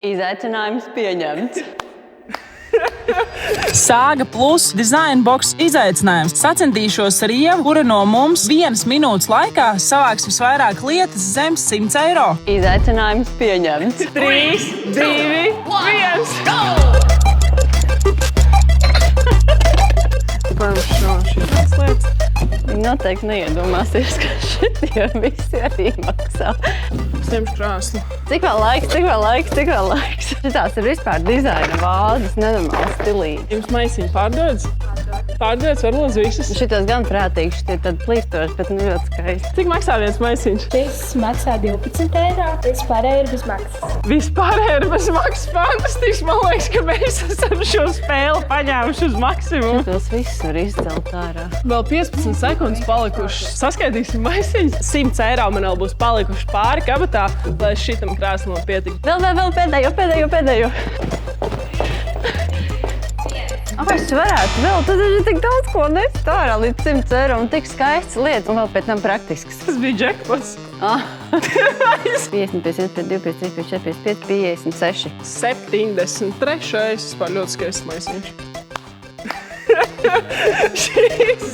Izaicinājums pieņemts. Sāga plus Design Box izaicinājums. Sacensties ar Ievu, kura no mums 1 minūtes laikā savāks visvairāk lietas zem 100 eiro. Izaicinājums pieņemts. 3, 2, 1, go! Šīs lietas. Viņi noteikti neiedomāsies, ka šitie visi arī maksā. Es ņemšu krāslu. Cik vēl laiks? Šitās ir vispār dizaina vāzes, nenormāli stilīgi. Jums maisiņi pārdodas? Pārdodas varbūt visas. Šitas gan prātīgi, šitie tad plīstoši, bet ļoti skaisti. Cik maksā viens maisiņš? Šis maksā 12 eiro, vispārēji ir bez maksas. Vispārēji ir bez maksas. Fantastiski. Man liekas, ka mēs esam šo spēli paņēmuši uz maksimumu. Tos visus var izcelt ārā. Vēl 15 sekundes palikušas. Saskaitīsim maisiņus. 100 eiro man vēl būs palikuši pāri kabatā, lai šitam krāslam pietiktu. Vēl pēdējo. Es varētu vēl, tad ir tik daudz ko nest ārā līdz 100 eiro un tik skaists lietas un vēl pēc tam praktisks. Tas bija jackpots. 50, 51, 52, 53, 54, 55, 56. 73. Vispār ļoti skaists maisiņš. Šis